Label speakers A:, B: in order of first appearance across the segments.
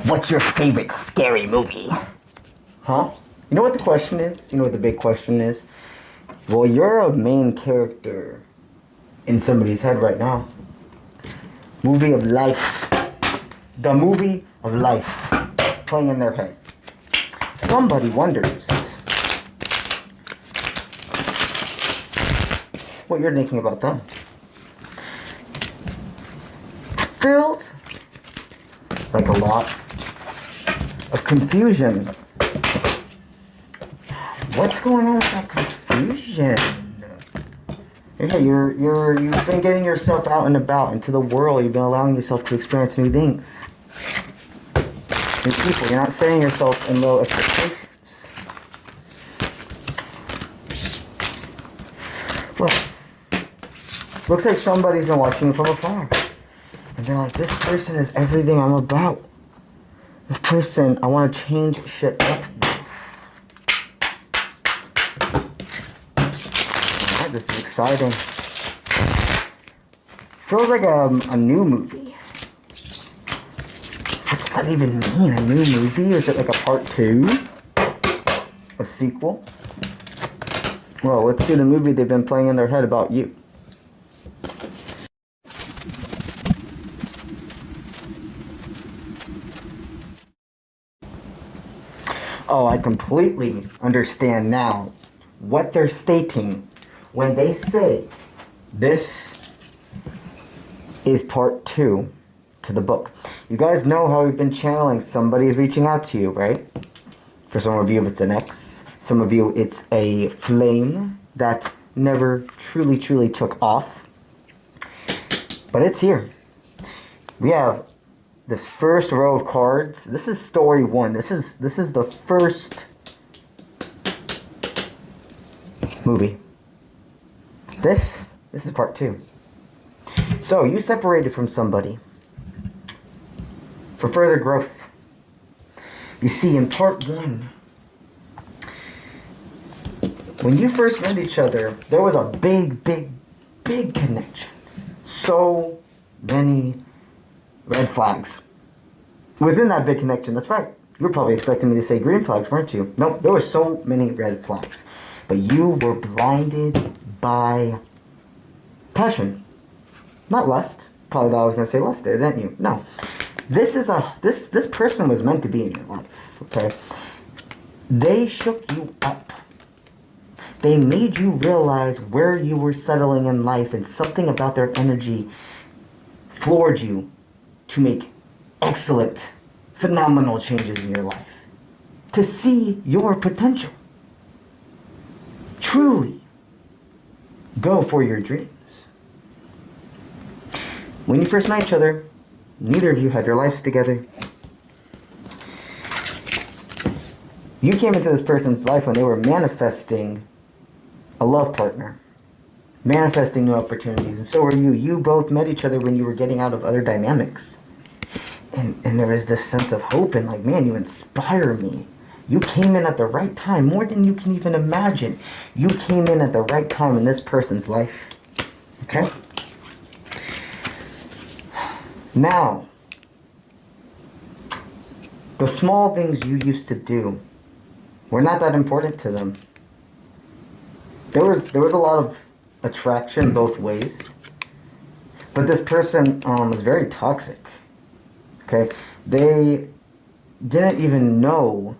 A: What's your favorite scary movie? Huh? You know what the question is? You know what the big question is? Well, you're a main character in somebody's head right now. Movie of life. The movie of life playing in their head. Somebody wonders what you're thinking about them. Feels like a lot of confusion. What's going on with that confusion? Yeah, you've been getting yourself out and about into the world. You've been allowing yourself to experience new things. New people. You're not setting yourself in low expectations. Well, looks like somebody's been watching you from afar. And they're like, this person is everything I'm about. This person, I want to change shit up. Alright, this is exciting. Feels like a new movie. What does that even mean? A new movie? Is it like a part 2? A sequel? Well, let's see the movie they've been playing in their head about you. Oh, I completely understand now what they're stating when they say this is part 2 to the book. You guys know how we've been channeling somebody's reaching out to you, right? For some of you, it's an ex. Some of you, it's a flame that never truly took off. But it's here. We have this first row of cards. This is story 1. This is the first movie. This is part 2. So you separated from somebody for further growth. You see, in part 1, when you first met each other, there was a big connection. So many red flags. Within that big connection, that's right. You were probably expecting me to say green flags, weren't you? Nope, there were so many red flags. But you were blinded by passion. Not lust. Probably thought I was going to say lust there, didn't you? No. This person was meant to be in your life, okay? They shook you up. They made you realize where you were settling in life, and something about their energy floored you to make excellent, phenomenal changes in your life. To see your potential. Truly go for your dreams. When you first met each other, neither of you had your lives together. You came into this person's life when they were manifesting a love partner, manifesting new opportunities, and so were you. You both met each other when you were getting out of other dynamics. And there was this sense of hope and like, man, you inspire me. You came in at the right time, more than you can even imagine. You came in at the right time in this person's life. Okay? Now, the small things you used to do were not that important to them. There was a lot of attraction both ways. But this person was very toxic. Okay? They didn't even know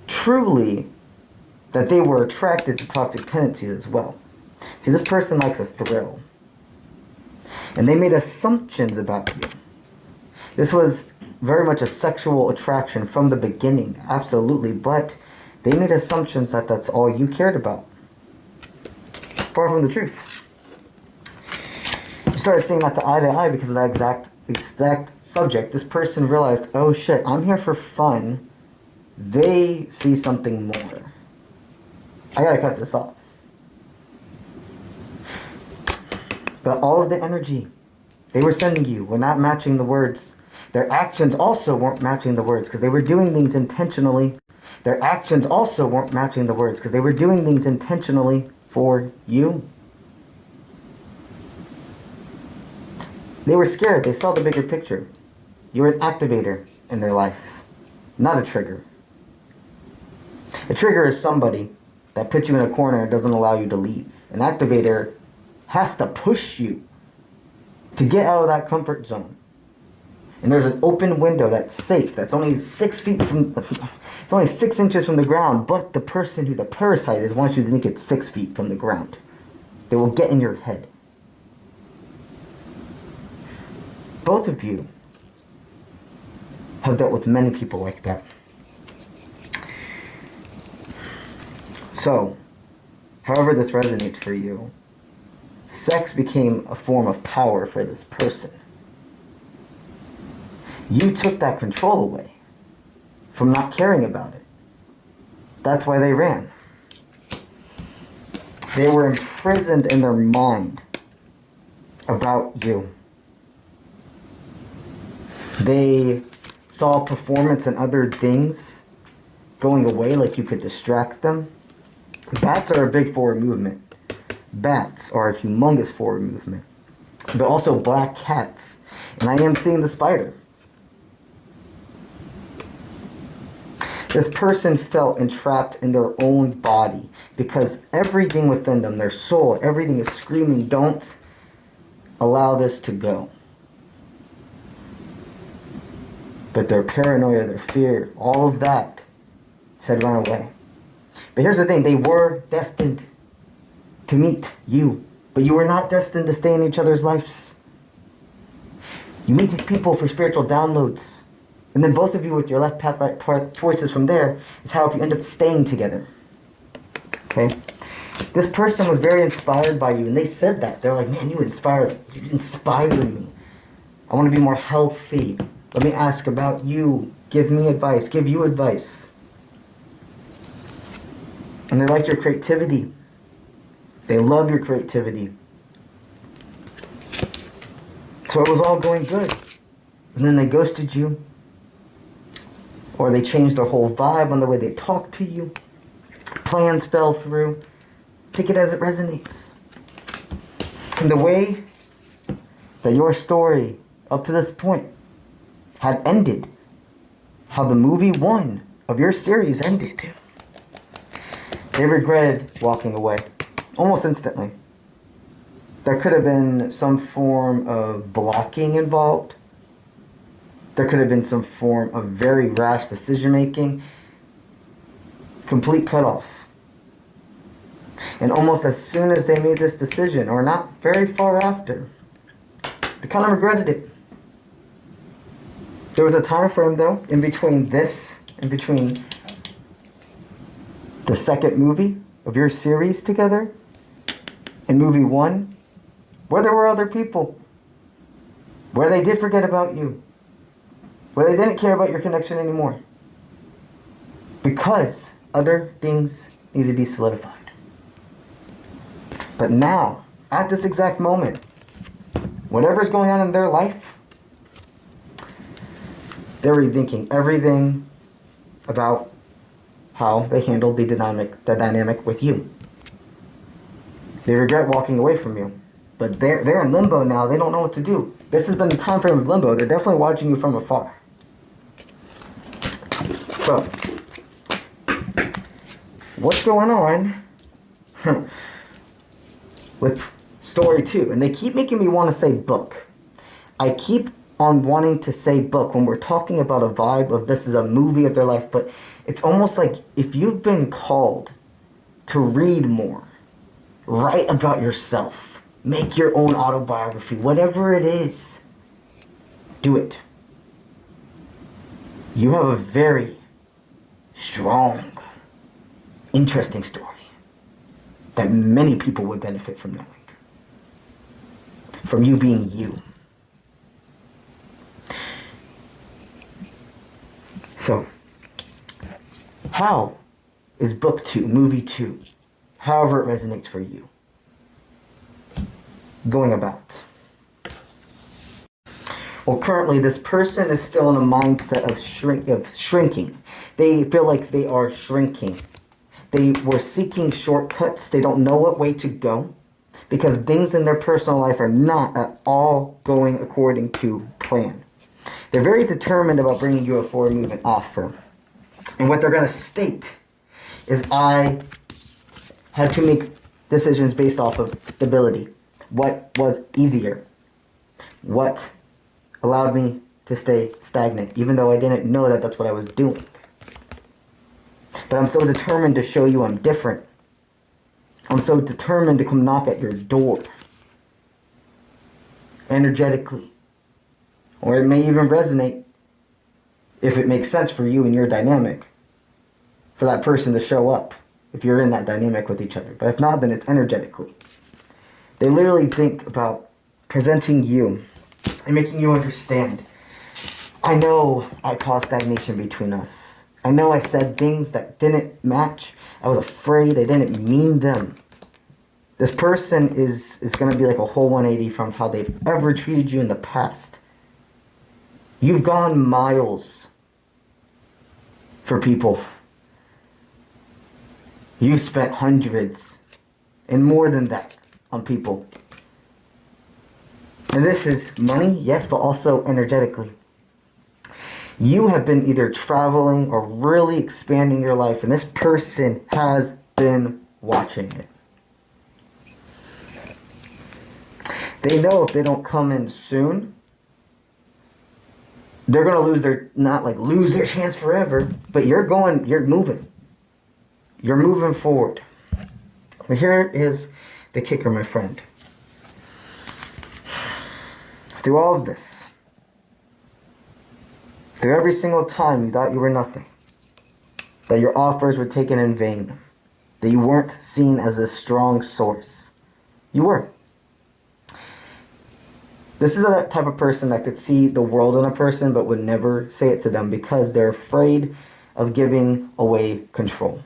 A: truly that they were attracted to toxic tendencies as well. See, this person likes a thrill. And they made assumptions about you. This was very much a sexual attraction from the beginning, absolutely. But they made assumptions that that's all you cared about. Far from the truth. You started seeing that to eye because of that exact subject. This person realized, oh shit, I'm here for fun. They see something more. I gotta cut this off. But all of the energy they were sending you were not matching the words. Their actions also weren't matching the words because they were doing things intentionally. Their actions also weren't matching the words because they were doing things intentionally for you. They were scared. They saw the bigger picture. You're an activator in their life, not a trigger. A trigger is somebody that puts you in a corner and doesn't allow you to leave. An activator has to push you to get out of that comfort zone. And there's an open window that's safe, that's only 6 feet from, it's only 6 inches from the ground, but the person who the parasite is wants you to think it's 6 feet from the ground. They will get in your head. Both of you have dealt with many people like that. So, however this resonates for you, sex became a form of power for this person. You took that control away from not caring about it. That's why they ran. They were imprisoned in their mind about you. They saw performance and other things going away like you could distract them. Bats are a big forward movement. Bats are a humongous forward movement. But also black cats. And I am seeing the spider. This person felt entrapped in their own body because everything within them, their soul, everything is screaming, don't allow this to go. But their paranoia, their fear, all of that said run away. But here's the thing, they were destined to meet you, but you were not destined to stay in each other's lives. You meet these people for spiritual downloads. And then both of you with your left path, right path choices from there is how if you end up staying together. Okay? This person was very inspired by you, and they said that. They're like, man, you inspire me. I want to be more healthy. Let me ask about you. Give me advice. Give you advice. And they liked your creativity. They love your creativity. So it was all going good. And then they ghosted you. Or they changed their whole vibe on the way they talk to you. Plans fell through. Take it as it resonates. And the way that your story up to this point had ended, how the movie 1 of your series ended, they regretted walking away almost instantly. There could have been some form of blocking involved. There could have been some form of very rash decision making. Complete cutoff. And almost as soon as they made this decision, or not very far after, they kind of regretted it. There was a time frame though, in between the second movie of your series together and movie 1, where there were other people, where they did forget about you, where they didn't care about your connection anymore, because other things need to be solidified. But now, at this exact moment, whatever's going on in their life, they're rethinking everything about how they handled the dynamic with you. They regret walking away from you. But they're in limbo now. They don't know what to do. This has been the time frame of limbo. They're definitely watching you from afar. So, what's going on with story 2? And they keep making me want to say book. I keep on wanting to say book when we're talking about a vibe of this is a movie of their life, but it's almost like if you've been called to read more, write about yourself, make your own autobiography, whatever it is, do it. You have a very strong, interesting story that many people would benefit from knowing. From you being you. So, how is book 2, movie 2, however it resonates for you, going about? Well, currently this person is still in a mindset of shrinking. They feel like they are shrinking. They were seeking shortcuts. They don't know what way to go because things in their personal life are not at all going according to plan. They're very determined about bringing you a forward movement offer. And what they're going to state is, I had to make decisions based off of stability. What was easier? What allowed me to stay stagnant, even though I didn't know that that's what I was doing. But I'm so determined to show you I'm different. I'm so determined to come knock at your door. Energetically. Or it may even resonate, if it makes sense for you and your dynamic, for that person to show up, if you're in that dynamic with each other. But if not, then it's energetically. They literally think about presenting you and making you understand. I know I caused stagnation between us. I know I said things that didn't match. I was afraid. I didn't mean them. This person is going to be like a whole 180 from how they've ever treated you in the past. You've gone miles for people. You've spent hundreds and more than that on people. And this is money, yes, but also energetically. You have been either traveling or really expanding your life, and this person has been watching it. They know if they don't come in soon, they're going to lose their, not like lose their chance forever, but you're moving. You're moving forward. But here is the kicker, my friend. Through all of this, through every single time you thought you were nothing, that your offers were taken in vain, that you weren't seen as a strong source, you were. This is that type of person that could see the world in a person but would never say it to them because they're afraid of giving away control.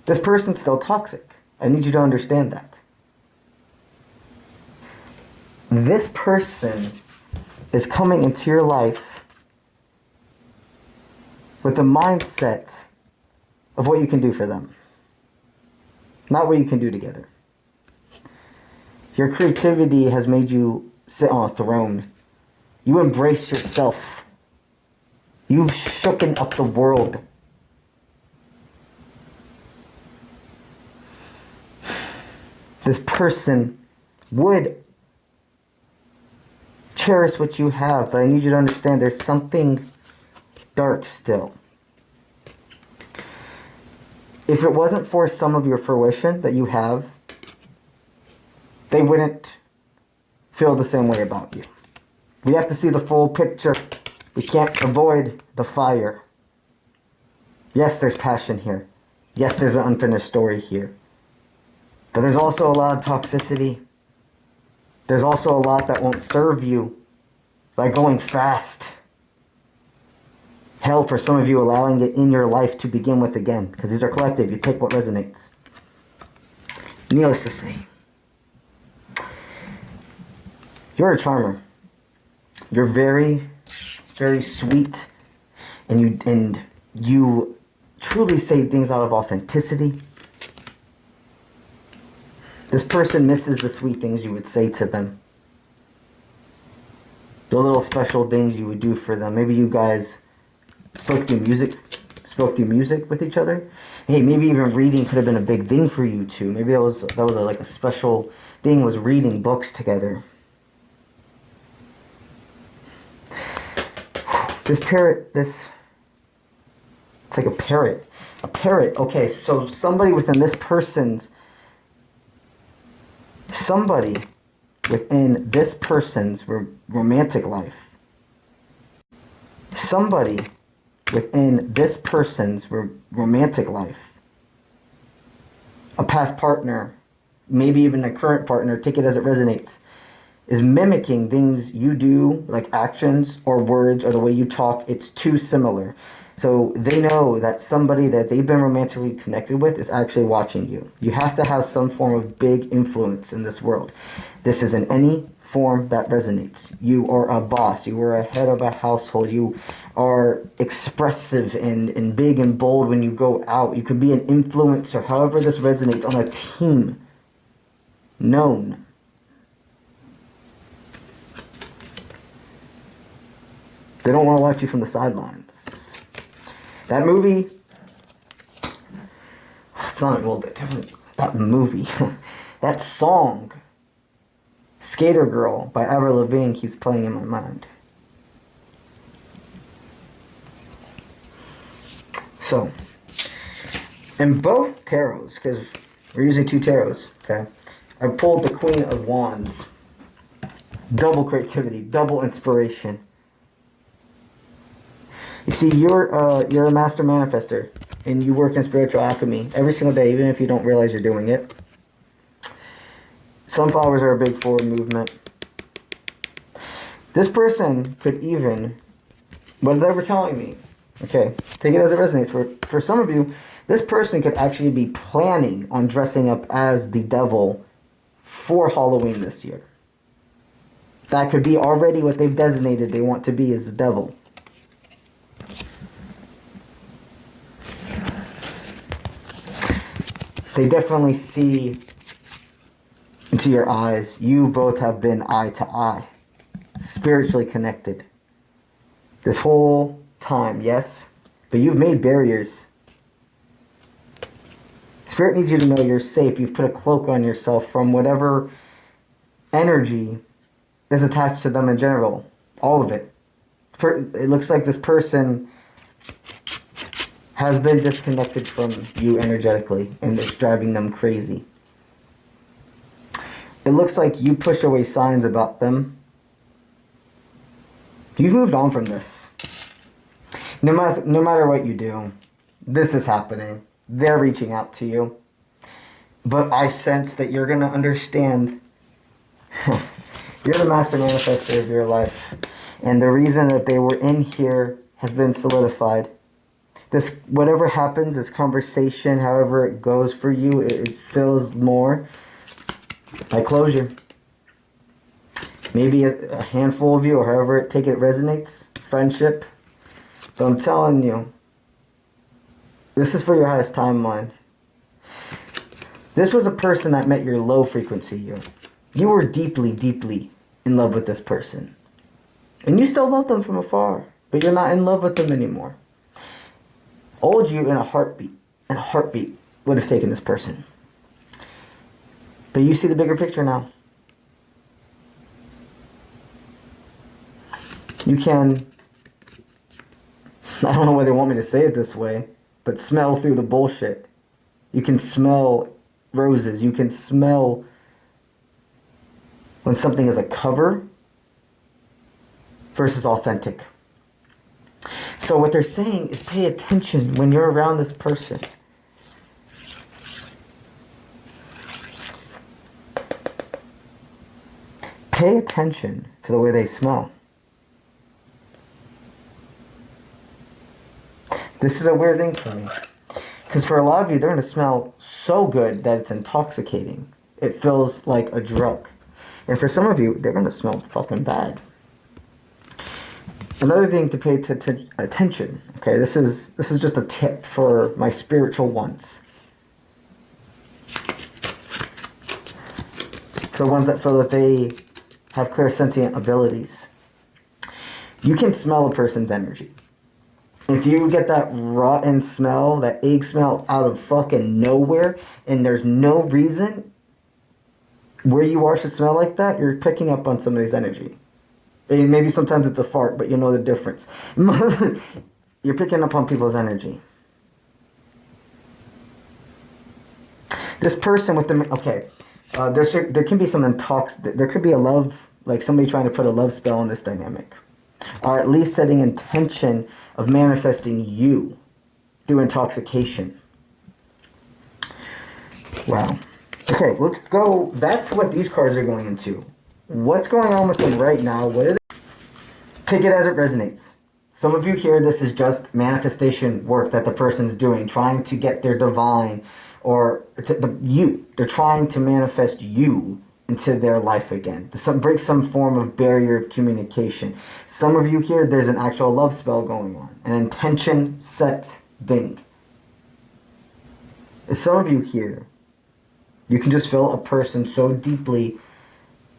A: This person's still toxic. I need you to understand that. This person is coming into your life with the mindset of what you can do for them, not what you can do together. Your creativity has made you sit on a throne. You embrace yourself. You've shooken up the world. This person would cherish what you have, but I need you to understand there's something dark still. If it wasn't for some of your fruition that you have, they wouldn't feel the same way about you. We have to see the full picture. We can't avoid the fire. Yes, there's passion here. Yes, there's an unfinished story here. But there's also a lot of toxicity. There's also a lot that won't serve you by going fast. Hell, for some of you, allowing it in your life to begin with again. Because these are collective. You take what resonates. Needless to say, you're a charmer. You're very, very sweet. And you truly say things out of authenticity. This person misses the sweet things you would say to them. The little special things you would do for them. Maybe you guys spoke through music with each other. Hey, maybe even reading could have been a big thing for you two. Maybe that was like a special thing, was reading books together. This parrot, it's like a parrot. A parrot, okay, so somebody within this person's romantic life. Somebody within this person's romantic life. A past partner, maybe even a current partner, take it as it resonates, is mimicking things you do, like actions or words or the way you talk. It's too similar. So they know that somebody that they've been romantically connected with is actually watching you. You have to have some form of big influence in this world. This is in any form that resonates. You are a boss. You are a head of a household. You are expressive and big and bold when you go out. You could be an influencer, however this resonates, on a team. Known. They don't want to watch you from the sidelines. That movie, it's not, well, that movie, that song, Skater Girl by Avril Lavigne keeps playing in my mind. So, in both tarots, because we're using 2 tarots, okay, I pulled the Queen of Wands. Double creativity, double inspiration. You see, you're a master manifester, and you work in spiritual alchemy every single day, even if you don't realize you're doing it. Sunflowers are a big forward movement. This person could even, what they were telling me, okay, take it as it resonates. For some of you, this person could actually be planning on dressing up as the devil for Halloween this year. That could be already what they've designated they want to be as the devil. They definitely see into your eyes. You both have been eye to eye, spiritually connected this whole time, yes? But you've made barriers. Spirit needs you to know you're safe. You've put a cloak on yourself from whatever energy is attached to them in general. All of it. It looks like this person has been disconnected from you energetically, and it's driving them crazy. It looks like you push away signs about them. You've moved on from this. No matter what you do, this is happening. They're reaching out to you. But I sense that you're going to understand. You're the master manifester of your life. And the reason that they were in here has been solidified. This, whatever happens, this conversation, however it goes for you, it feels more like closure. Maybe a handful of you, or however it resonates, friendship. But I'm telling you, this is for your highest timeline. This was a person that met your low frequency you. You were deeply, deeply in love with this person. And you still love them from afar, but you're not in love with them anymore. Old you in a heartbeat would have taken this person. But you see the bigger picture now. You can, I don't know why they want me to say it this way, but smell through the bullshit. You can smell roses. You can smell when something is a cover versus authentic. So what they're saying is pay attention when you're around this person. Pay attention to the way they smell. This is a weird thing for me. Because for a lot of you, they're going to smell so good that it's intoxicating. It feels like a drug. And for some of you, they're going to smell fucking bad. Another thing to pay attention, okay, this is just a tip for my spiritual ones. So ones that feel that they have clairsentient abilities. You can smell a person's energy. If you get that rotten smell, that egg smell out of fucking nowhere, and there's no reason where you are should smell like that, you're picking up on somebody's energy. And maybe sometimes it's a fart, but you know the difference. You're picking up on people's energy. This person with the, okay, there can be some there could be a love, like somebody trying to put a love spell on this dynamic. Or at least setting intention of manifesting you through intoxication. Wow. Okay, let's go. That's what these cards are going into. What's going on with them right now? What are they? Take it as it resonates. Some of you here, this is just manifestation work that the person's doing, trying to get their divine, or they're trying to manifest you into their life again, to break some form of barrier of communication. Some of you here, there's an actual love spell going on, an intention set thing. And some of you here, you can just feel a person so deeply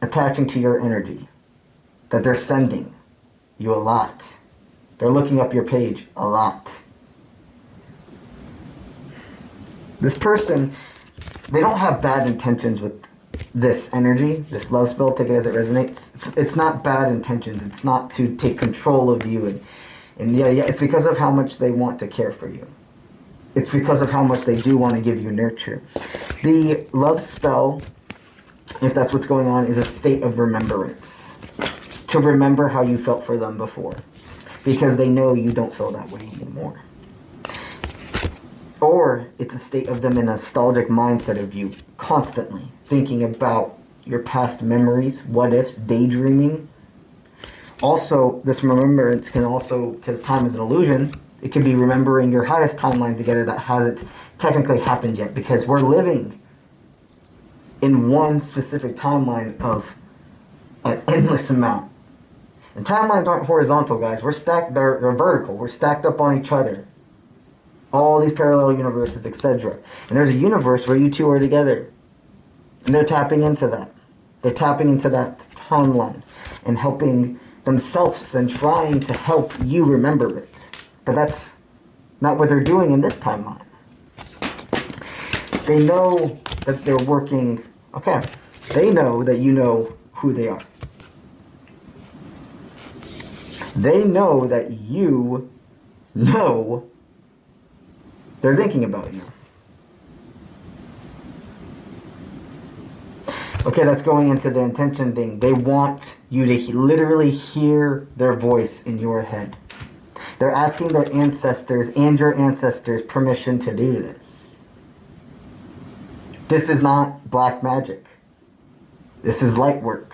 A: attaching to your energy that they're sending you a lot. They're looking up your page a lot. This person, they don't have bad intentions with this energy, this love spell, take it as it resonates. It's not bad intentions. It's not to take control of you. And yeah, it's because of how much they want to care for you. It's because of how much they do want to give you nurture. The love spell, if that's what's going on, is a state of remembrance. To remember how you felt for them before. Because they know you don't feel that way anymore. Or it's a state of them in a nostalgic mindset of you constantly thinking about your past memories, what ifs, daydreaming. Also, this remembrance can also, because time is an illusion, it could be remembering your highest timeline together that hasn't technically happened yet, because we're living in one specific timeline of an endless amount. And timelines aren't horizontal, guys. We're stacked, they're vertical. We're stacked up on each other. All these parallel universes, etc. And there's a universe where you two are together. And they're tapping into that. They're tapping into that timeline and helping themselves and trying to help you remember it. But that's not what they're doing in this timeline. They know that they're working... Okay. They know that you know who they are. They know that you know they're thinking about you. Okay, that's going into the intention thing. They want you to literally hear their voice in your head. They're asking their ancestors and your ancestors permission to do this. This is not black magic. This is light work.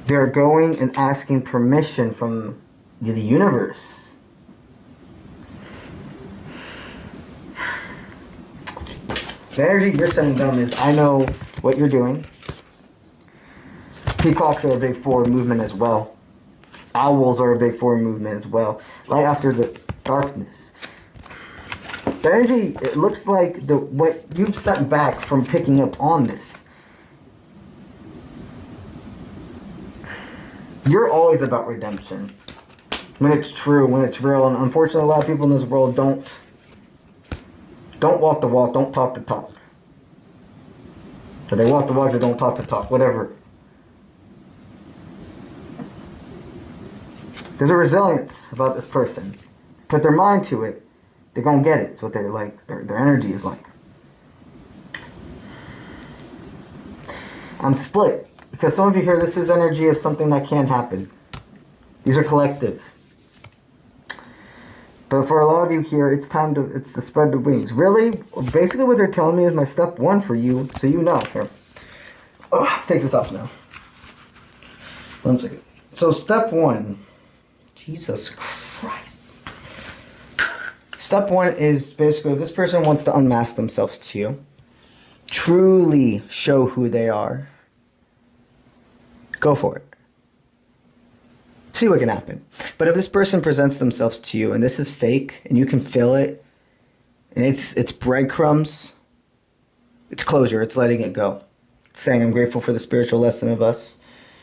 A: They're going and asking permission from the universe. The energy you're sending them is, I know what you're doing. Peacocks are a big forward movement as well. Owls are a big forward movement as well. Light after the darkness. The energy, it looks like what you've set back from picking up on this. You're always about redemption. When it's true, when it's real. And unfortunately, a lot of people in this world don't walk the walk, don't talk the talk. Or they walk the walk, they don't talk the talk, whatever. There's a resilience about this person. Put their mind to it, they're going to get it. It's what they're like, their energy is like. I'm split. Because some of you hear this is energy of something that can happen. These are collective. But for a lot of you here, it's to spread the wings. Really? Basically what they're telling me is my step one for you, so you know. Here. Oh, let's take this off now. 1 second. So step one. Jesus Christ. Step one is basically if this person wants to unmask themselves to you. Truly show who they are. Go for it. See what can happen. But if this person presents themselves to you and this is fake and you can feel it and it's breadcrumbs, it's closure, it's letting it go. It's saying I'm grateful for the spiritual lesson of us,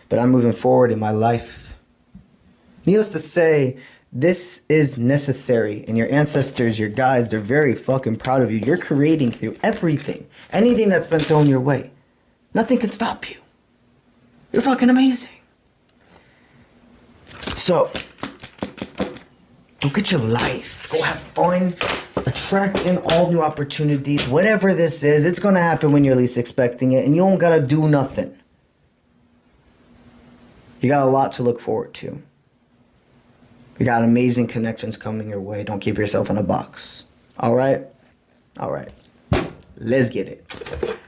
A: but I'm moving forward in my life. Needless to say, this is necessary, and your ancestors, your guides, they're very fucking proud of you. You're creating through everything. Anything that's been thrown your way. Nothing can stop you. You're fucking amazing. So, go get your life. Go have fun. Attract in all new opportunities. Whatever this is, it's going to happen when you're least expecting it, and you don't got to do nothing. You got a lot to look forward to. You got amazing connections coming your way. Don't keep yourself in a box. All right? All right. Let's get it.